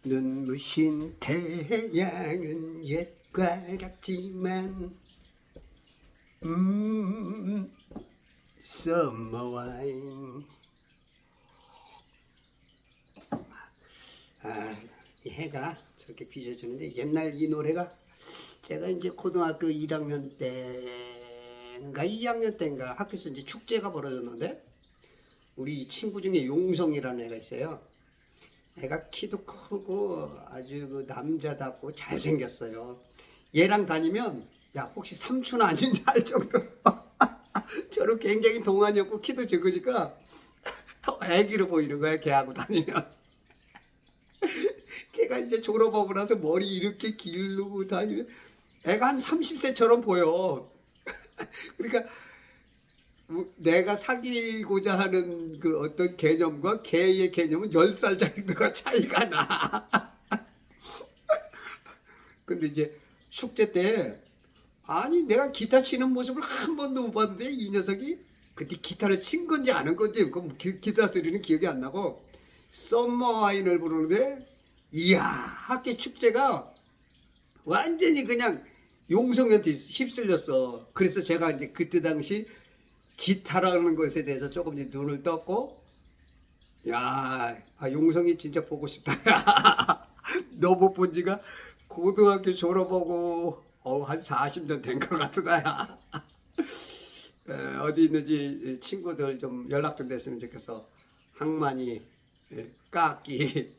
눈부신 태양은 옛과 같지만 서머와인. 이 해가 저렇게 비춰주는데, 옛날 이 노래가 제가 이제 고등학교 1학년 때인가 2학년 때인가 학교에서 이제 축제가 벌어졌는데, 우리 친구 중에 용성이라는 애가 있어요. 애가 키도 크고 아주 그 남자답고 잘생겼어요. 얘랑 다니면 야 혹시 삼촌 아닌지 알 정도로 저로 굉장히 동안이었고 키도 적으니까 애기로 보이는 거야, 걔하고 다니면. 걔가 이제 졸업하고 나서 머리 이렇게 기르고 다니면 애가 한 30세처럼 보여. 그러니까 내가 사귀고자 하는 그 어떤 개념과 걔의 개념은 10살 정도가 차이가 나. 근데 이제 축제 때, 아니 내가 기타 치는 모습을 한 번도 못 봤는데 이 녀석이 그때 기타를 친 건지 안 한 건지 그럼 기타 소리는 기억이 안 나고 썸머 와인을 부르는데, 이야 학교 축제가 완전히 그냥 용성한테 휩쓸렸어. 그래서 제가 이제 그때 당시 기타라는 것에 대해서 조금 이제 눈을 떴고, 야, 용성이 진짜 보고 싶다. 너 못 본 지가 고등학교 졸업하고 한 40년 된 것 같다. 야. 어디 있는지 친구들 좀 연락 좀 됐으면 좋겠어. 항만이, 까끼,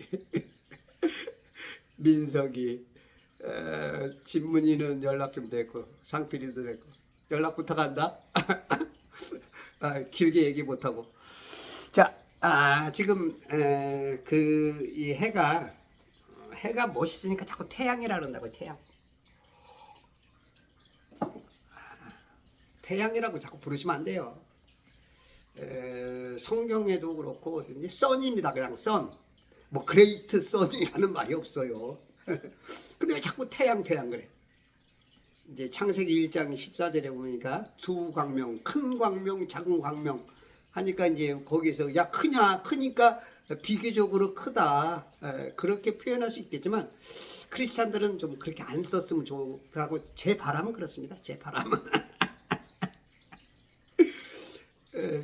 민석이, 진문이는 연락 좀 됐고, 상필이도 됐고, 연락 부탁한다. 길게 얘기 못하고. 자, 지금 이 해가 멋있으니까 자꾸 태양이라 그런다고. 태양이라고 자꾸 부르시면 안 돼요. 성경에도 그렇고 이제 선입니다. 그냥 선. 뭐 그레이트 선이라는 말이 없어요. 근데 왜 자꾸 태양 그래? 이제 창세기 1장 14절에 보니까 두 광명, 큰 광명, 작은 광명 하니까 이제 거기서 야 크니까 비교적으로 크다, 그렇게 표현할 수 있겠지만 크리스찬들은 좀 그렇게 안 썼으면 좋다고, 제 바람은 그렇습니다. 제 바람은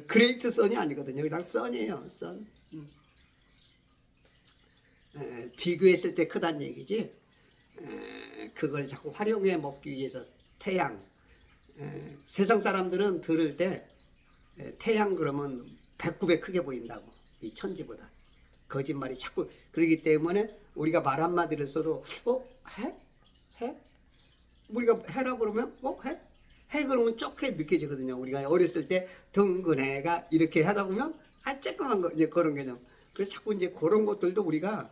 그레이트 선이 아니거든요. 그냥 선이에요. 선. 비교했을 때 크다는 얘기지. 그걸 자꾸 활용해 먹기 위해서 태양. 세상 사람들은 들을 때 태양 그러면 100~900 크게 보인다고, 이 천지보다. 거짓말이 자꾸. 그러기 때문에 우리가 말 한마디를 써도 해? 우리가 해라고 그러면 해 그러면 좁게 느껴지거든요. 우리가 어렸을 때 둥근 해가 이렇게 하다 보면 쬐끄만 거, 이제 그런 개념. 그래서 자꾸 이제 그런 것들도 우리가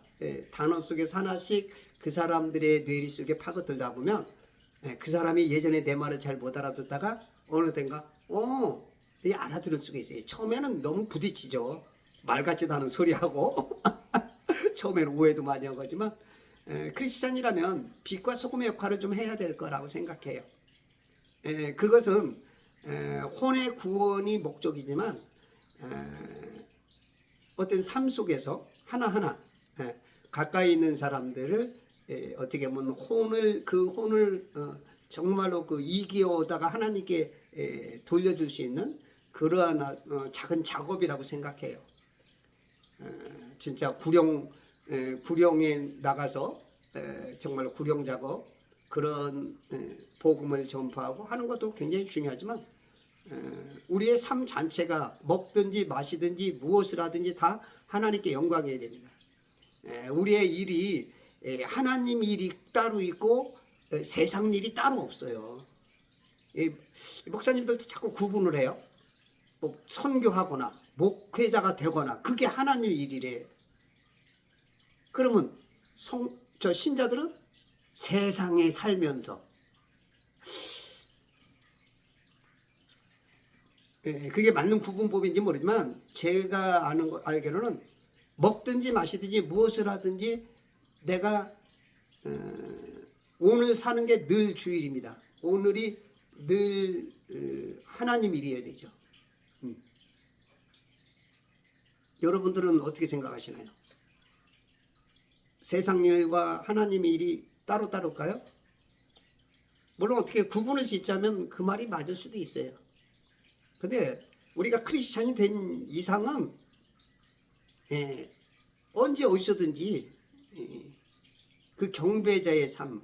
단어 속에서 하나씩 그 사람들의 뇌리 속에 파고들다 보면 그 사람이 예전에 내 말을 잘 못 알아듣다가 어느 땐가 알아들을 수가 있어요. 처음에는 너무 부딪히죠. 말 같지도 않은 소리하고 처음에는 오해도 많이 한 거지만, 크리스찬이라면 빛과 소금의 역할을 좀 해야 될 거라고 생각해요. 그것은 혼의 구원이 목적이지만 어떤 삶 속에서 하나하나 가까이 있는 사람들을 어떻게 보면 그 혼을 정말로 그 이기어다가 하나님께 돌려줄 수 있는 그러한 작은 작업이라고 생각해요. 진짜 구령에 나가서 정말 구령 작업, 그런 복음을 전파하고 하는 것도 굉장히 중요하지만, 우리의 삶 자체가 먹든지 마시든지 무엇을 하든지 다 하나님께 영광해야 됩니다. 우리의 일이 하나님 일이 따로 있고 세상 일이 따로 없어요. 목사님들도 자꾸 구분을 해요. 뭐 선교하거나 목회자가 되거나 그게 하나님 일이래. 그러면 신자들은 세상에 살면서, 그게 맞는 구분법인지 모르지만 제가 알기로는 먹든지 마시든지 무엇을 하든지 내가 오늘 사는 게 늘 주일입니다. 오늘이 늘 하나님 일이어야 되죠. 여러분들은 어떻게 생각하시나요? 세상 일과 하나님의 일이 따로따로일까요? 물론 어떻게 구분을 짓자면 그 말이 맞을 수도 있어요. 근데 우리가 크리스찬이 된 이상은 언제 어디서든지 그 경배자의 삶,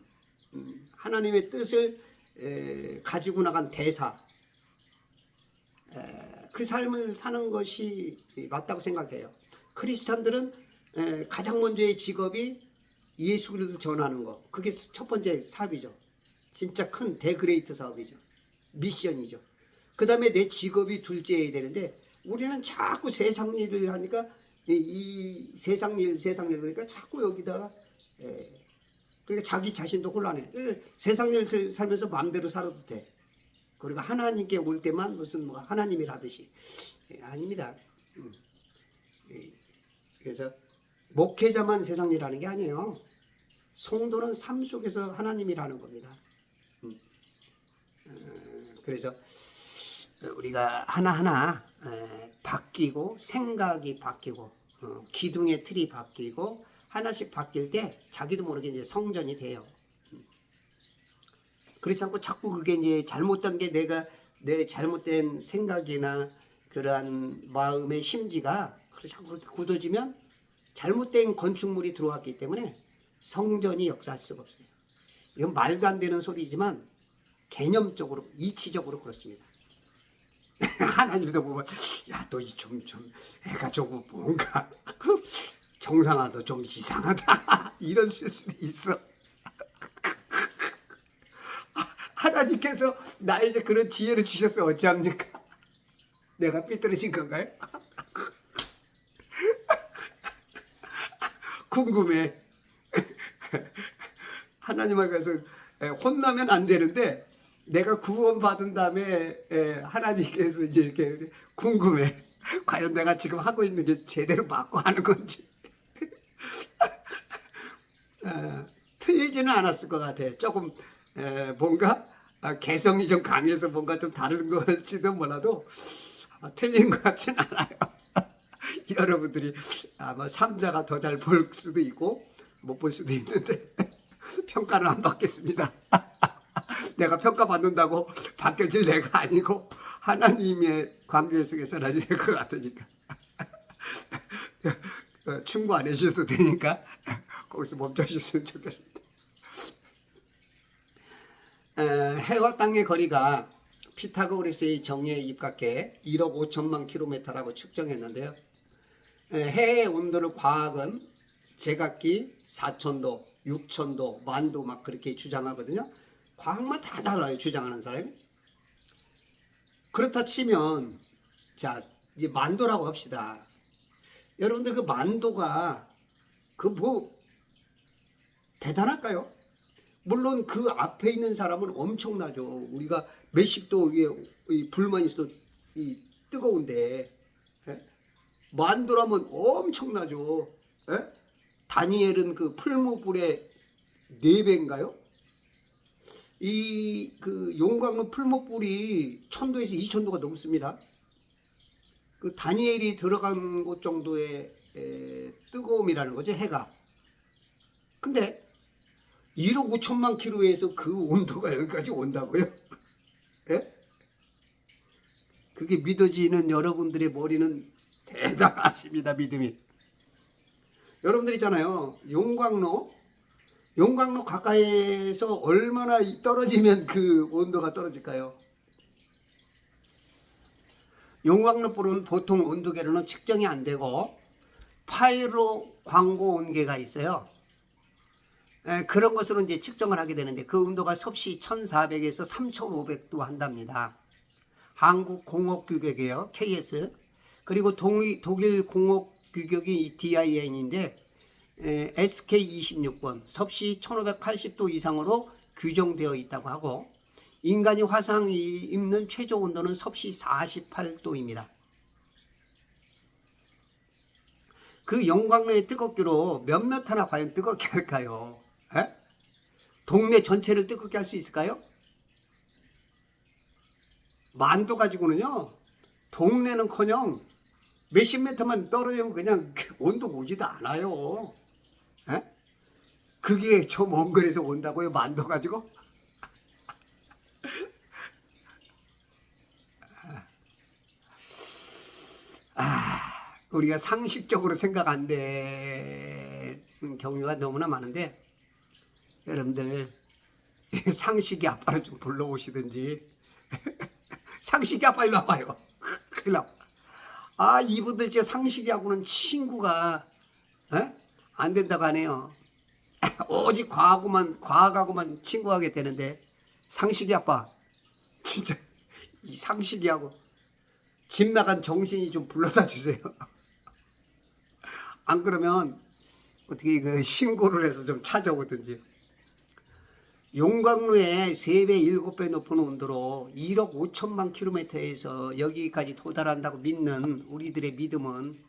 하나님의 뜻을 가지고 나간 대사, 그 삶을 사는 것이 맞다고 생각해요. 크리스찬들은 가장 먼저의 직업이 예수 그리스도를 전하는 거, 그게 첫 번째 사업이죠. 진짜 큰 대그레이트 사업이죠. 미션이죠. 그 다음에 내 직업이 둘째여야 되는데 우리는 자꾸 세상 일을 하니까 이 세상 일 그러니까 자꾸 여기다가 그러니까 자기 자신도 곤란해. 세상 일 살면서 마음대로 살아도 돼. 그리고 하나님께 올 때만 무슨 뭐 하나님이라듯이 아닙니다. 그래서 목회자만 세상 일하는 게 아니에요. 성도는 삶 속에서 하나님이라는 겁니다. 그래서 우리가 하나하나 바뀌고 생각이 바뀌고 기둥의 틀이 바뀌고 하나씩 바뀔 때 자기도 모르게 이제 성전이 돼요. 그렇지 않고 자꾸 그게 이제 잘못된 게 내 잘못된 생각이나 그러한 마음의 심지가 자꾸 그렇게 굳어지면 잘못된 건축물이 들어왔기 때문에 성전이 역사할 수가 없어요. 이건 말도 안 되는 소리지만 개념적으로 이치적으로 그렇습니다. 하나님도 보면 야 너 좀 애가 조금 뭔가 정상화도 좀 이상하다 이런 수도 있어. 하나님께서 나에게 그런 지혜를 주셔서 어찌합니까? 내가 삐뚤어진 건가요? 궁금해. 하나님 앞에서 혼나면 안 되는데 내가 구원받은 다음에 하나님께서 이제 이렇게 궁금해. 과연 내가 지금 하고 있는 게 제대로 맞고 하는 건지. 틀리지는 않았을 것 같아. 조금 뭔가 개성이 좀 강해서 뭔가 좀 다른 걸지도 몰라도 아마 틀린 것 같지는 않아요. 여러분들이 아마 삼자가 더 잘 볼 수도 있고 못 볼 수도 있는데 평가는 안 받겠습니다. 내가 평가받는다고 바뀌어질 내가 아니고 하나님의 관계 속에서 나중에 될 것 같으니까 충고 안 해주셔도 되니까 거기서 멈춰주셨으면 좋겠습니다. 해와 땅의 거리가 피타고라스의 정의에 입각해 1억 5천만 킬로미터라고 측정했는데요. 해의 온도를 과학은 제각기 4,000도, 6,000도, 만도 막 그렇게 주장하거든요. 과학만 다 달라요, 주장하는 사람이. 그렇다 치면 자 이제 만도라고 합시다. 여러분들 그 만도가 그 뭐 대단할까요? 물론 그 앞에 있는 사람은 엄청나죠. 우리가 몇십 도 위에 불만 있어도 이 뜨거운데 만도라면 엄청나죠. 다니엘은 그 풀무불의 4배인가요? 이 그 용광로 풀무불이 1000도에서 2000도가 넘습니다. 그 다니엘이 들어간 곳 정도의 뜨거움이라는 거죠, 해가. 근데 1억 5천만 킬로에서 그 온도가 여기까지 온다고요? 예? 그게 믿어지는 여러분들의 머리는 대단하십니다, 믿음이. 여러분들 있잖아요, 용광로 가까이에서 얼마나 떨어지면 그 온도가 떨어질까요? 용광로 불은 보통 온도계로는 측정이 안 되고 파이로 광고 온계가 있어요. 그런 것으로 이제 측정을 하게 되는데 그 온도가 섭씨 1400에서 3500도 한답니다. 한국 공업 규격이에요. KS. 그리고 독일 공업 규격이 DIN인데 SK26번 섭씨 1580도 이상으로 규정되어 있다고 하고 인간이 화상이 입는 최저 온도는 섭씨 48도입니다. 그 용광로의 뜨겁기로 몇몇 하나 과연 뜨겁게 할까요? 동네 전체를 뜨겁게 할 수 있을까요? 만도 가지고는요 동네는커녕 몇십 미터만 떨어지면 그냥 온도 오지도 않아요. 그게 저 먼 거리에서 온다고요? 만도 가지고? 우리가 상식적으로 생각 안 되는 경우가 너무나 많은데, 여러분들 상식이 아빠를 좀 불러오시든지 상식이 아빠 일로 와봐요. 큰일 나. 이분들 제 상식이하고는 친구가 안 된다고 하네요. 오직 과학하고만 친구하게 되는데, 상식이 아빠 진짜 이 상식이하고 집 나간 정신이 좀 불러다 주세요. 안 그러면 어떻게 그 신고를 해서 좀 찾아오든지. 용광로에 3배, 7배 높은 온도로 1억 5천만 킬로미터에서 여기까지 도달한다고 믿는 우리들의 믿음은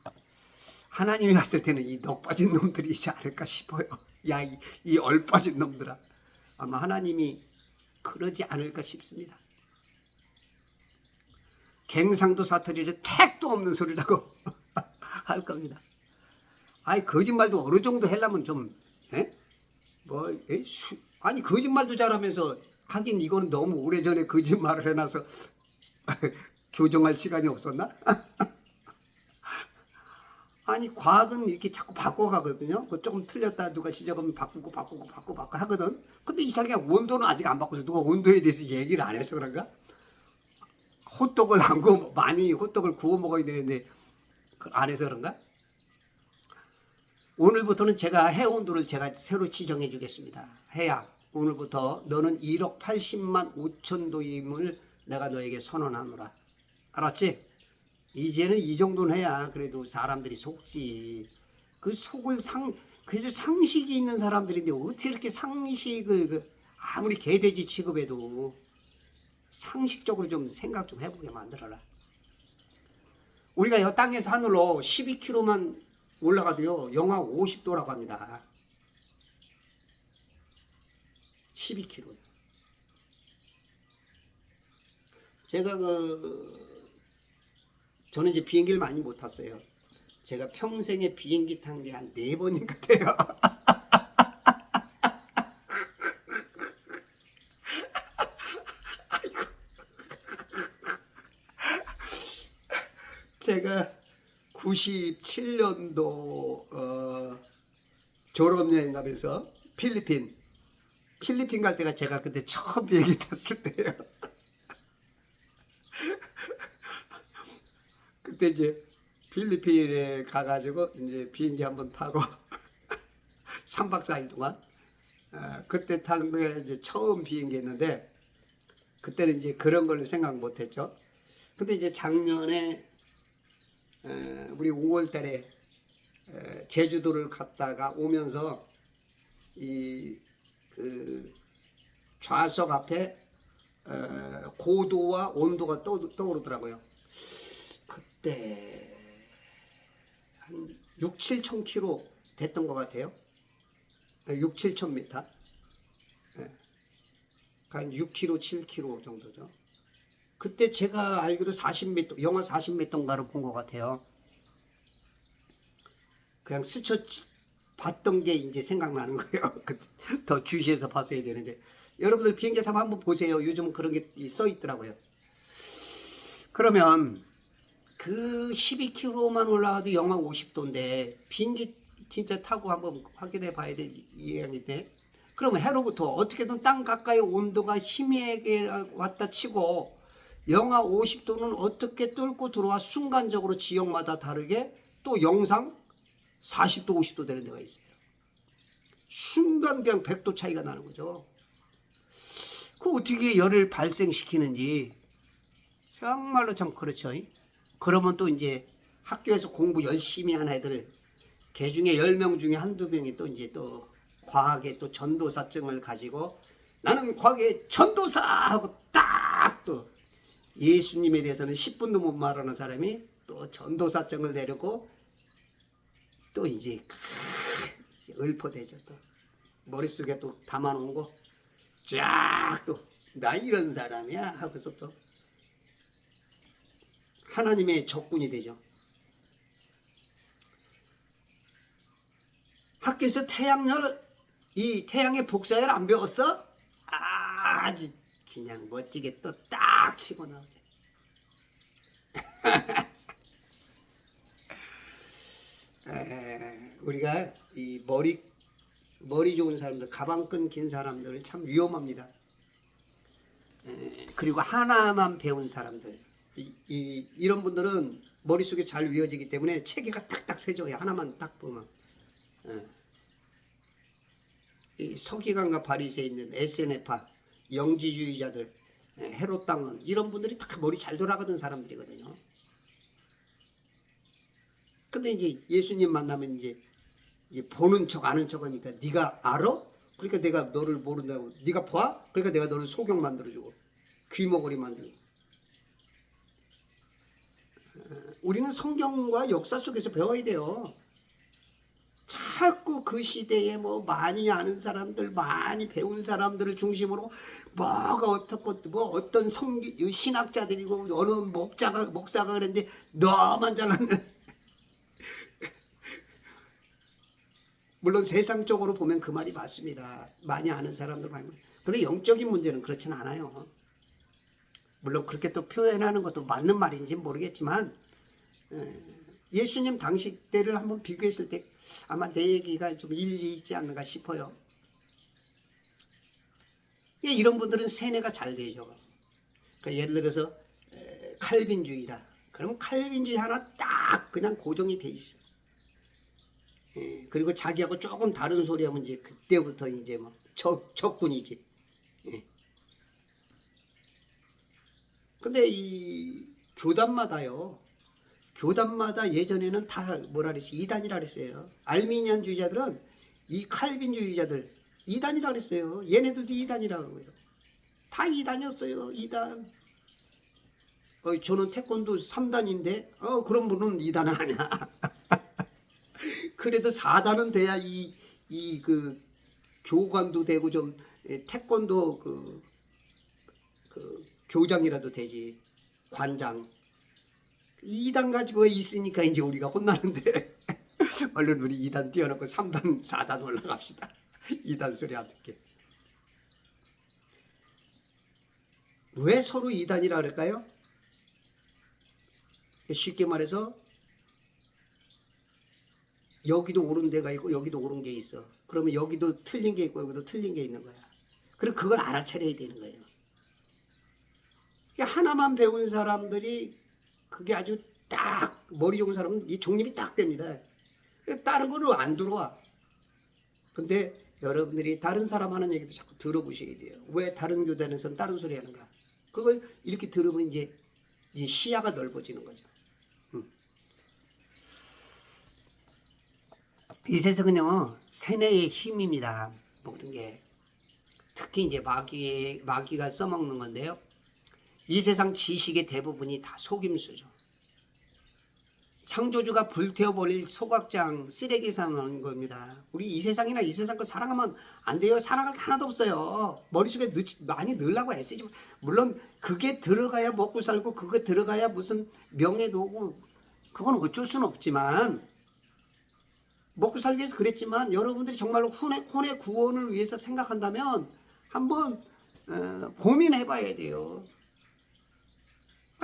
하나님이 봤을 때는 이 넉빠진 놈들이지 않을까 싶어요. 야, 이 얼빠진 놈들아. 아마 하나님이 그러지 않을까 싶습니다. 갱상도 사투리를 택도 없는 소리라고 할 겁니다. 거짓말도 어느 정도 하려면 좀, 거짓말도 잘하면서, 하긴 이거는 너무 오래전에 거짓말을 해놔서 교정할 시간이 없었나? 과학은 이렇게 자꾸 바꿔가거든요. 조금 틀렸다 누가 지적하면 바꾸고 하거든. 근데 이상하게 온도는 아직 안 바꿔서, 누가 온도에 대해서 얘기를 안 해서 그런가? 호떡을 안 구워, 많이 호떡을 구워 먹어야 되는데 안 해서 그런가? 오늘부터는 제가 해 온도를 제가 새로 지정해 주겠습니다. 해야 오늘부터 너는 1억 80만 5천 도임을 내가 너에게 선언하노라. 알았지? 이제는 이 정도는 해야 그래도 사람들이 속지. 그 속을 그래도 상식이 있는 사람들인데 어떻게 이렇게 상식을 아무리 개돼지 취급해도 상식적으로 좀 생각 좀 해보게 만들어라. 우리가 이 땅에서 하늘로 12km만 올라가도요, 영하 50도라고 합니다. 12km. 제가 저는 이제 비행기를 많이 못 탔어요. 제가 평생에 비행기 탄 게 한 4번인 것 같아요. 제가 97년도 졸업여행 가면서 필리핀 갈 때가 제가 그때 처음 비행기 탔을 때예요. 그때 이제 필리핀에 가가지고 이제 비행기 한번 타고 3박 4일 동안 그때 탄 게 이제 처음 비행기였는데, 그때는 이제 그런 걸 생각 못했죠. 근데 이제 작년에 우리 5월 달에 제주도를 갔다가 오면서 그 좌석 앞에 고도와 온도가 떠오르더라고요. 그때 한 6, 7천 킬로 됐던 것 같아요. 6, 7천 미터. 한 6km, 7km 정도죠. 그때 제가 알기로 40m, 영하 40m인가를 본 것 같아요. 그냥 스쳐 봤던 게 이제 생각나는 거예요. 더 주시해서 봤어야 되는데. 여러분들 비행기 타면 한번 보세요. 요즘은 그런 게 써 있더라고요. 그러면 그 12km만 올라가도 영하 50도인데 비행기 진짜 타고 한번 확인해 봐야 될 이야기인데, 그러면 해로부터 어떻게든 땅 가까이 온도가 희미하게 왔다 치고 영하 50도는 어떻게 뚫고 들어와 순간적으로 지역마다 다르게 또 영상 40도 50도 되는 데가 있어요. 순간 그냥 100도 차이가 나는 거죠. 그 어떻게 열을 발생시키는지 정말로 참 그렇죠. 그러면 또 이제 학교에서 공부 열심히 한 애들 개 중에 10명 중에 한두 명이 또 이제 또 과학의 또 전도사증을 가지고 나는 과학의 전도사 하고 딱 또 예수님에 대해서는 10분도 못 말하는 사람이 또 전도사증을 내려고 또 이제 읊어대죠. 또 머릿속에 또 담아놓은 거 쫙 또 나 이런 사람이야 하고서 또 하나님의 적군이 되죠. 학교에서 태양열 이 태양의 복사열 안 배웠어? 아주 그냥 멋지게 또 딱 치고 나오지. 우리가 이 머리 좋은 사람들, 가방끈 긴 사람들은 참 위험합니다. 그리고 하나만 배운 사람들, 이런 분들은 머릿속에 잘 외워지기 때문에 체계가 딱딱 세져요. 하나만 딱 보면. 이 서기관과 바리새에 있는 SNF파, 영지주의자들, 헤롯 당은 이런 분들이 다 머리 잘 돌아가던 사람들이거든요. 근데 이제 예수님 만나면 이제 보는 척 아는 척 하니까 네가 알아? 그러니까 내가 너를 모른다고. 네가 봐? 그러니까 내가 너를 소경 만들어주고 귀머거리 만들고. 우리는 성경과 역사 속에서 배워야 돼요. 자꾸 그 시대에 뭐 많이 아는 사람들, 많이 배운 사람들을 중심으로 뭐가 어떻고 뭐 어떤 신학자들이고 어느 목사가 그랬는데 너만 잘났네. 물론 세상적으로 보면 그 말이 맞습니다. 많이 아는 사람들 많이. 근데 영적인 문제는 그렇진 않아요. 물론 그렇게 또 표현하는 것도 맞는 말인지 모르겠지만 예수님 당시 때를 한번 비교했을 때 아마 내 얘기가 좀 일리 있지 않는가 싶어요. 이런 분들은 세뇌가 잘 되죠. 그러니까 예를 들어서 칼빈주의다. 그러면 칼빈주의 하나 딱 그냥 고정이 돼 있어. 그리고 자기하고 조금 다른 소리 하면 이제 그때부터 이제 뭐 적군이지. 근데 이 교단마다요. 교단마다 예전에는 다 뭐라 그랬어요? 이단이라 그랬어요. 알미니안주의자들은 이 칼빈주의자들 이단이라 그랬어요. 얘네들도 이단이라고 그래요. 다 이단이었어요. 이단. 저는 태권도 3단인데 그런 분은 이단은 아니야. 그래도 4단은 돼야 그 교관도 되고 좀 태권도 그 교장이라도 되지. 관장. 2단 가지고 있으니까 이제 우리가 혼나는데 얼른 우리 2단 띄워놓고 3단 4단 올라갑시다. 2단 소리 안 듣게. 왜 서로 2단이라 그럴까요? 쉽게 말해서 여기도 옳은 데가 있고 여기도 옳은 게 있어. 그러면 여기도 틀린 게 있고 여기도 틀린 게 있는 거야. 그럼 그걸 알아차려야 되는 거예요. 하나만 배운 사람들이 그게 아주 딱 머리 좋은 사람은 이 정립이 딱 됩니다. 다른 거는 안 들어와. 근데 여러분들이 다른 사람 하는 얘기도 자꾸 들어보셔야 돼요. 왜 다른 교단에서는 다른 소리 하는가? 그걸 이렇게 들으면 이제 시야가 넓어지는 거죠. 이 세상은요, 세뇌의 힘입니다. 모든 게. 특히 이제 마귀가 써먹는 건데요. 이 세상 지식의 대부분이 다 속임수죠. 창조주가 불태워버릴 소각장, 쓰레기 사는 겁니다. 우리 이 세상이나 이 세상 거 사랑하면 안 돼요. 사랑할 게 하나도 없어요. 머릿속에 많이 넣으려고 애쓰지. 물론 그게 들어가야 먹고 살고 그거 들어가야 무슨 명예도 오고 그건 어쩔 수는 없지만 먹고 살기 위해서 그랬지만 여러분들이 정말로 혼의 구원을 위해서 생각한다면 한번 고민해봐야 돼요.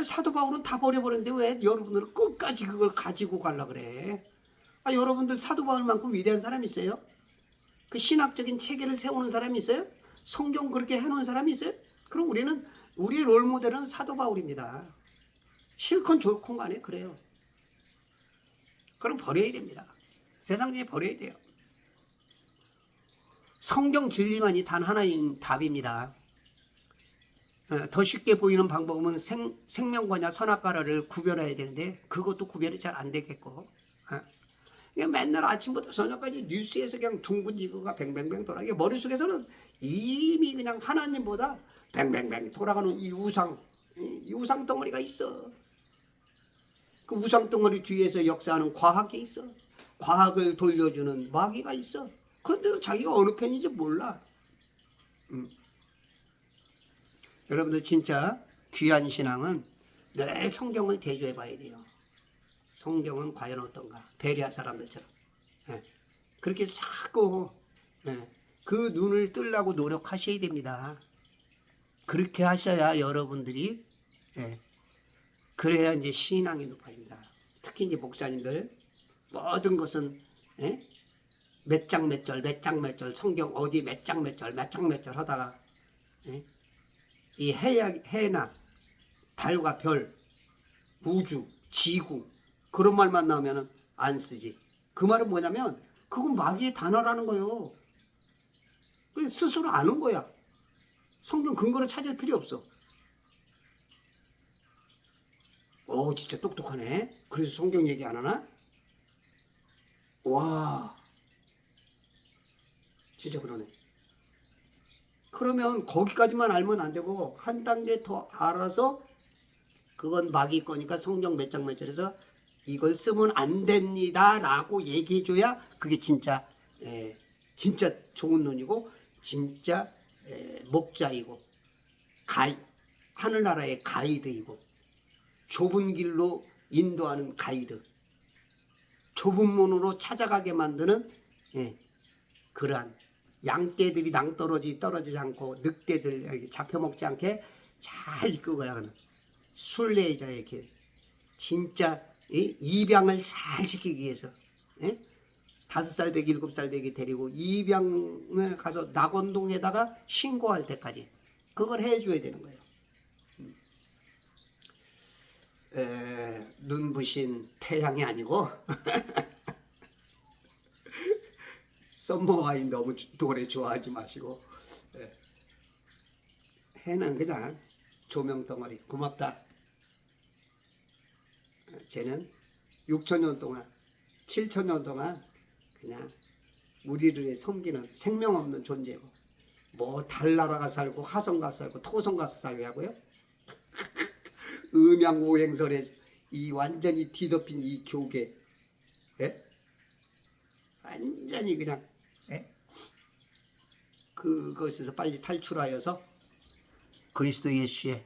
사도 바울은 다 버려버렸는데 왜 여러분들은 끝까지 그걸 가지고 가려고 그래? 여러분들 사도 바울만큼 위대한 사람이 있어요? 그 신학적인 체계를 세우는 사람이 있어요? 성경 그렇게 해놓은 사람이 있어요? 그럼 우리의 롤모델은 사도 바울입니다. 싫건 좋건 간에 그래요. 그럼 버려야 됩니다. 세상에 버려야 돼요. 성경 진리만이 단 하나인 답입니다. 더 쉽게 보이는 방법은 생명과냐 선악과를 구별해야 되는데 그것도 구별이 잘 안 되겠고 맨날 아침부터 저녁까지 뉴스에서 그냥 둥근 지구가 뱅뱅뱅 돌아. 머릿속에서는 이미 그냥 하나님보다 뱅뱅뱅 돌아가는 이 우상 덩어리가 있어. 그 우상 덩어리 뒤에서 역사하는 과학이 있어. 과학을 돌려주는 마귀가 있어. 그런데 자기가 어느 편인지 몰라. 여러분들 진짜 귀한 신앙은 늘 성경을 대조해 봐야 돼요. 성경은 과연 어떤가? 베레아 사람들처럼. 그렇게 자꾸 그 눈을 뜨려고 노력하셔야 됩니다. 그렇게 하셔야 여러분들이 예, 그래야 이제 신앙이 높아집니다. 특히 이제 목사님들 모든 것은 예? 몇 장 몇 절 몇 장 몇 절 성경 어디 몇 장 몇 절 몇 장 몇 절 하다가 예? 이 해나 달과 별 우주 지구 그런 말만 나오면은 안 쓰지. 그 말은 뭐냐면 그건 마귀의 단어라는 거예요. 스스로 아는 거야. 성경 근거를 찾을 필요 없어. 오, 진짜 똑똑하네. 그래서 성경 얘기 안 하나? 와, 진짜 그러네. 그러면 거기까지만 알면 안 되고 한 단계 더 알아서 그건 마귀 거니까 성경 몇 장 몇 절에서 이걸 쓰면 안 됩니다 라고 얘기해줘야 그게 진짜 진짜 좋은 눈이고 진짜 목자이고 하늘나라의 가이드이고 좁은 길로 인도하는 가이드, 좁은 문으로 찾아가게 만드는 그러한 양떼들이 떨어지지 않고 늑대들 잡혀먹지 않게 잘 이끌어가야 하는 순례자의 길, 진짜 입양을 잘 시키기 위해서 5살 배기 7살 배기 데리고 입양을 가서 낙원동에다가 신고할 때까지 그걸 해줘야 되는 거예요. 눈부신 태양이 아니고 썸머와인 너무 노래 좋아하지 마시고 해는 그냥 조명 덩어리. 고맙다. 쟤는 6,000년 동안 7,000년 동안 그냥 우리를 섬기는 생명 없는 존재고 뭐 달나라가 살고 화성가 살고 토성 가서 살게 하고요. 음양오행설에 이 완전히 뒤덮인 이 교계 완전히 그냥 그것에서 빨리 탈출하여서 그리스도 예수의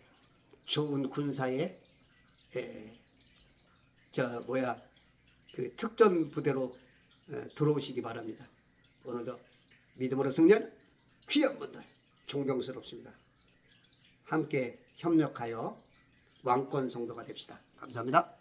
좋은 군사의 그 특전 부대로 들어오시기 바랍니다. 오늘도 믿음으로 승리하는 귀한 분들 존경스럽습니다. 함께 협력하여 왕권 성도가 됩시다. 감사합니다.